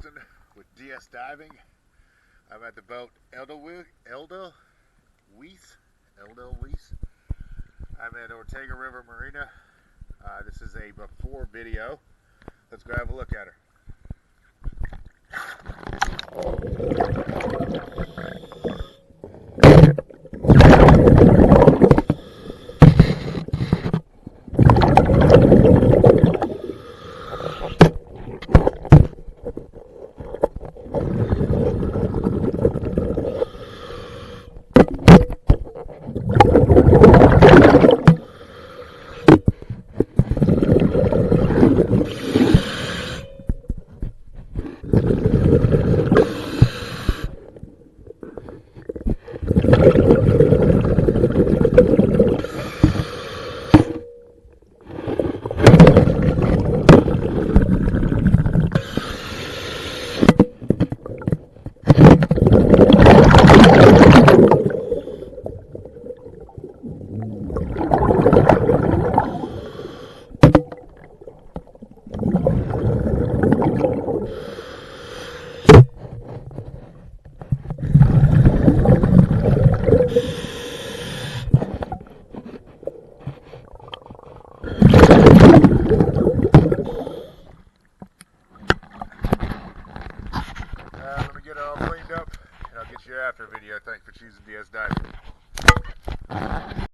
Justin with DS Diving. I'm at the boat Eldewiess. I'm at Ortega River Marina. This is a before video. Let's go have a look at her.